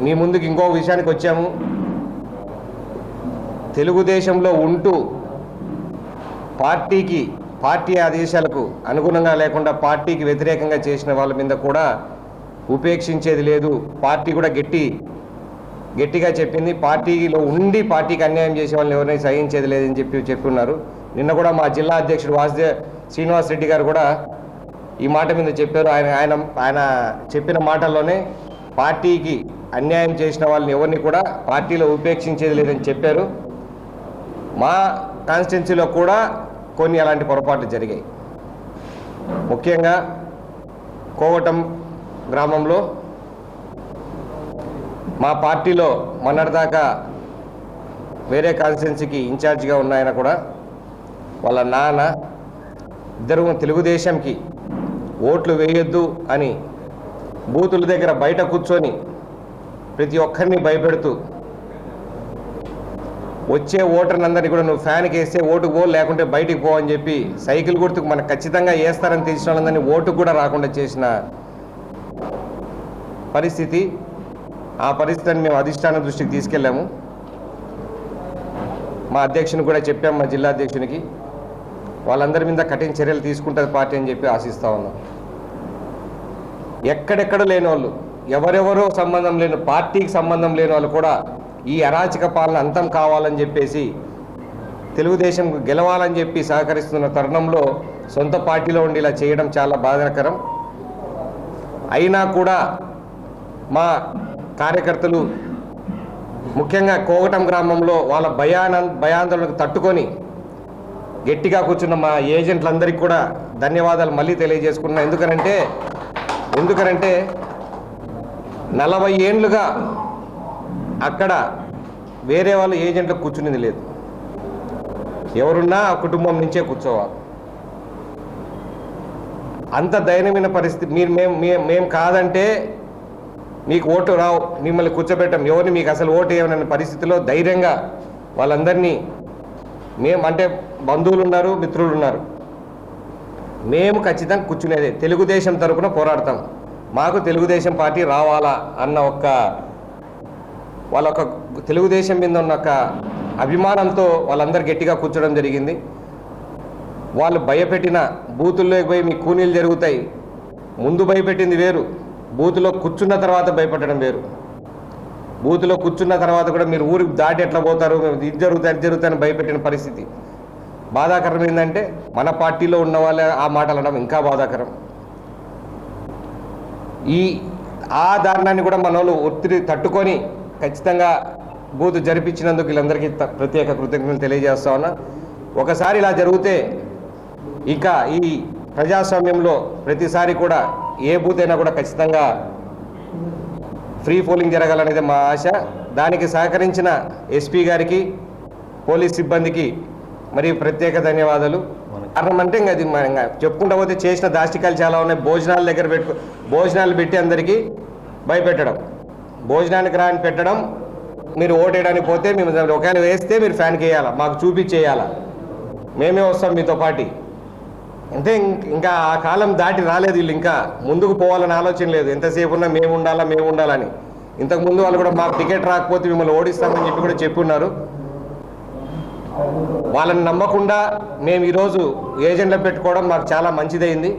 మీ ముందుకు ఇంకో విషయానికి వచ్చాము. తెలుగుదేశంలో ఉంటూ పార్టీ ఆదేశాలకు అనుగుణంగా లేకుండా పార్టీకి వ్యతిరేకంగా చేసిన వాళ్ళ మీద కూడా ఉపేక్షించేది లేదు. పార్టీ కూడా గట్టిగా చెప్పింది. పార్టీలో ఉండి పార్టీకి అన్యాయం చేసే వాళ్ళని ఎవరైనా సహించేది లేదని చెప్పున్నారు. నిన్న కూడా మా జిల్లా అధ్యక్షుడు శ్రీనివాస్ రెడ్డి గారు కూడా ఈ మాట మీద చెప్పారు. ఆయన చెప్పిన మాటల్లోనే పార్టీకి అన్యాయం చేసిన వాళ్ళని ఎవరిని కూడా పార్టీలో ఉపేక్షించేది లేదని చెప్పారు. మా కాన్స్టిట్యున్సీలో కూడా కొన్ని అలాంటి పొరపాట్లు జరిగాయి. ముఖ్యంగా కోవటం గ్రామంలో మా పార్టీలో మొన్నటిదాకా వేరే కాన్స్టిట్యున్సీకి ఇన్ఛార్జిగా ఉన్న ఆయన కూడా వాళ్ళ నాన్న ఇద్దరు తెలుగుదేశంకి ఓట్లు వేయొద్దు అని బూతుల దగ్గర బయట కూర్చొని ప్రతి ఒక్కరిని భయపెడుతూ వచ్చే ఓటర్లందరినీ కూడా నువ్వు ఫ్యాన్కి వేస్తే ఓటుకు పో, లేకుంటే బయటికి పో అని చెప్పి సైకిల్ గుర్తుకు మనకు ఖచ్చితంగా వేస్తారని తెలిసిన వాళ్ళందరినీ ఓటుకు కూడా రాకుండా చేసిన పరిస్థితి. ఆ పరిస్థితిని మేము అధిష్టానం దృష్టికి తీసుకెళ్ళాము. మా అధ్యక్షుని కూడా చెప్పాము, మా జిల్లా అధ్యక్షునికి. వాళ్ళందరి మీద కఠిన చర్యలు తీసుకుంటుంది పార్టీ అని చెప్పి ఆశిస్తూ ఉన్నాం. ఎక్కడెక్కడ లేని వాళ్ళు, ఎవరెవరో సంబంధం లేని, పార్టీకి సంబంధం లేని వాళ్ళు కూడా ఈ అరాచక పాలన అంతం కావాలని చెప్పేసి తెలుగుదేశం గెలవాలని చెప్పి సహకరిస్తున్న తరుణంలో సొంత పార్టీలో ఉండి ఇలా చేయడం చాలా బాధాకరం. అయినా కూడా మా కార్యకర్తలు ముఖ్యంగా కోగటం గ్రామంలో వాళ్ళ భయాందోళనకు తట్టుకొని గట్టిగా కూర్చున్న మా ఏజెంట్లందరికీ కూడా ధన్యవాదాలు మళ్ళీ తెలియజేసుకున్నాం. ఎందుకనంటే 40 ఏళ్ళుగా అక్కడ వేరే వాళ్ళు ఏజెంట్లకు కూర్చునేది లేదు. ఎవరున్నా ఆ కుటుంబం నుంచే కూర్చోవాలి. అంత దయనీయమైన పరిస్థితి. మేము కాదంటే మీకు ఓటు రావు, మిమ్మల్ని కూర్చోబెట్టం, ఎవరిని మీకు అసలు ఓటు వేయమన్న పరిస్థితిలో ధైర్యంగా వాళ్ళందరినీ అంటే బంధువులు ఉన్నారు, మిత్రులు ఉన్నారు, మేము ఖచ్చితంగా కూర్చునేదే. తెలుగుదేశం తరపున పోరాడతాం. మాకు తెలుగుదేశం పార్టీ రావాలా అన్న వాళ్ళ తెలుగుదేశం మీద ఉన్న ఒక అభిమానంతో వాళ్ళందరూ గట్టిగా కూర్చోడం జరిగింది. వాళ్ళు భయపెట్టిన బూతుల్లోకి పోయి మీ కూనీలు జరుగుతాయి, ముందు భయపెట్టింది వేరు, బూతులో కూర్చున్న తర్వాత భయపెట్టడం వేరు. బూతులో కూర్చున్న తర్వాత కూడా మీరు ఊరికి దాటి ఎట్లా పోతారు, ఇది జరుగుతాయని భయపెట్టిన పరిస్థితి. బాధాకరం ఏంటంటే మన పార్టీలో ఉన్న వాళ్ళే ఆ మాటలు అనడం ఇంకా బాధాకరం. ఆ దారుణాన్ని కూడా మన వాళ్ళు ఒత్తిడి తట్టుకొని ఖచ్చితంగా బూతు జరిపించినందుకు వీళ్ళందరికీ ప్రత్యేక కృతజ్ఞతలు తెలియజేస్తా ఉన్నా. ఒకసారి ఇలా జరిగితే ఇక ఈ ప్రజాస్వామ్యంలో ప్రతిసారి కూడా ఏ బూత్ అయినా కూడా ఖచ్చితంగా ఫ్రీ పోలింగ్ జరగాలనేది మా ఆశ. దానికి సహకరించిన ఎస్పీ గారికి, పోలీస్ సిబ్బందికి మరి ప్రత్యేక ధన్యవాదాలు. కారణం అంటే అది చెప్పుకుంటా పోతే చేసిన దాష్టికాలు చాలా ఉన్నాయి. భోజనాల దగ్గర భోజనాలు పెట్టి అందరికీ భయపెట్టడం, భోజనానికి రాని పెట్టడం, మీరు ఓటేయడానికి పోతే మేము ఒకవేళ వేస్తే మీరు ఫ్యాన్కి వేయాలా, మాకు చూపించేయాలా, మేమే వస్తాం మీతో పాటు. అంటే ఇంకా ఆ కాలం దాటి రాలేదు. వీళ్ళు ఇంకా ముందుకు పోవాలని ఆలోచన లేదు. ఎంతసేపు ఉన్నా మేము ఉండాలని. ఇంతకుముందు వాళ్ళు కూడా మాకు టికెట్ రాకపోతే మిమ్మల్ని ఓడిస్తామని చెప్పి కూడా చెప్పున్నారు. వాళ్ళని నమ్మకుండా మేము ఈరోజు ఏజెంట్లు పెట్టుకోవడం మాకు చాలా మంచిదైంది.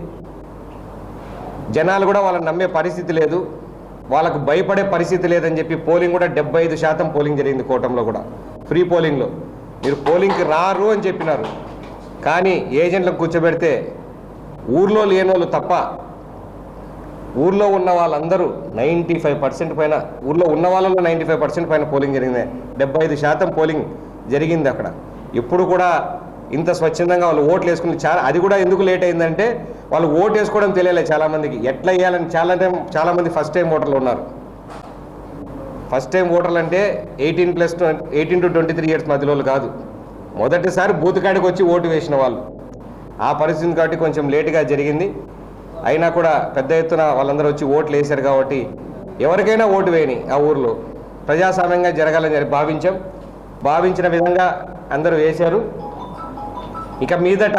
జనాలు కూడా వాళ్ళని నమ్మే పరిస్థితి లేదు, వాళ్ళకు భయపడే పరిస్థితి లేదని చెప్పి పోలింగ్ కూడా 75% పోలింగ్ జరిగింది. కోటంలో కూడా ఫ్రీ పోలింగ్లో మీరు పోలింగ్కి రారు అని చెప్పినారు. కానీ ఏజెంట్లకు కూర్చోబెడితే ఊర్లో లేని వాళ్ళు తప్ప ఊర్లో ఉన్న వాళ్ళందరూ 95% పైన, ఊర్లో ఉన్న వాళ్ళలో 95% పైన పోలింగ్ జరిగింది. 75% పోలింగ్ జరిగింది అక్కడ. ఇప్పుడు కూడా ఇంత స్వచ్ఛందంగా వాళ్ళు ఓట్లు వేసుకుని అది కూడా ఎందుకు లేట్ అయిందంటే వాళ్ళు ఓటు వేసుకోవడం తెలియలేదు చాలామందికి. ఎట్లా వేయాలని చాలామంది ఫస్ట్ టైం ఓటర్లు ఉన్నారు. ఫస్ట్ టైం ఓటర్లు అంటే 18 to 23 years మధ్యలో కాదు, మొదటిసారి బూత్ కాడికి వచ్చి ఓటు వేసిన వాళ్ళు. ఆ పరిస్థితి కాబట్టి కొంచెం లేటుగా జరిగింది. అయినా కూడా పెద్ద ఎత్తున వాళ్ళందరూ వచ్చి ఓట్లు వేశారు కాబట్టి ఎవరికైనా ఓటు వేయని ఆ ఊర్లో ప్రజాస్వామ్యంగా జరగాలని భావించిన విధంగా అందరూ వేశారు. ఇక మీదట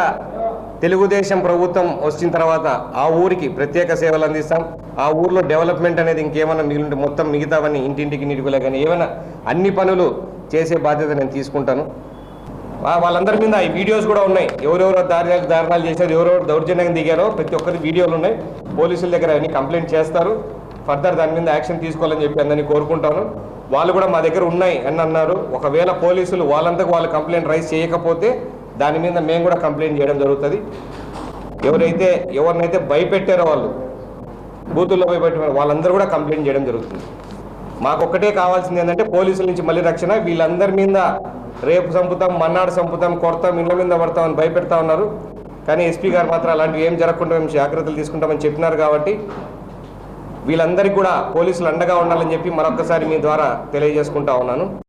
తెలుగుదేశం ప్రభుత్వం వచ్చిన తర్వాత ఆ ఊరికి ప్రత్యేక సేవలు అందిస్తాం. ఆ ఊర్లో డెవలప్మెంట్ అనేది ఇంకేమైనా మిగిలింటే మొత్తం మిగతావన్నీ ఇంటింటికి నీటికులే కానీ ఏమైనా అన్ని పనులు చేసే బాధ్యత నేను తీసుకుంటాను. వాళ్ళందరి మీద ఈ వీడియోస్ కూడా ఉన్నాయి. ఎవరెవరో దారుణాలు చేశారు, ఎవరెవరు దౌర్జన్యంగా దిగారో ప్రతి ఒక్కరి వీడియోలు ఉన్నాయి. పోలీసుల దగ్గర అన్ని కంప్లైంట్ చేస్తారు. ఫర్దర్ దాని మీద యాక్షన్ తీసుకోవాలని చెప్పి అందరినీ కోరుకుంటాను. వాళ్ళు కూడా మా దగ్గర ఉన్నాయి అని అన్నారు. ఒకవేళ పోలీసులు వాళ్ళంతకు వాళ్ళు కంప్లైంట్ రైజ్ చేయకపోతే దాని మీద మేము కూడా కంప్లైంట్ చేయడం జరుగుతుంది. ఎవరినైతే భయపెట్టారో వాళ్ళు బూతుల్లో భయపెట్టారో వాళ్ళందరూ కూడా కంప్లైంట్ చేయడం జరుగుతుంది. మాకొక్కటే కావాల్సింది ఏంటంటే పోలీసుల నుంచి మళ్ళీ రక్షణ. వీళ్ళందరి మీద రేపు చంపుతాం, మన్నాడు చంపుతాం, కొడతాం, ఇళ్ళ మీద పడతామని భయపెడతా ఉన్నారు. కానీ ఎస్పీ గారు మాత్రం అలాంటివి ఏం జరగకుండా మేము జాగ్రత్తలు తీసుకుంటామని చెప్పినారు. కాబట్టి వీళ్ళందరికీ కూడా పోలీసులు అండగా ఉండాలని చెప్పి మరొకసారి మీ ద్వారా తెలియజేసుకుంటా ఉన్నాను.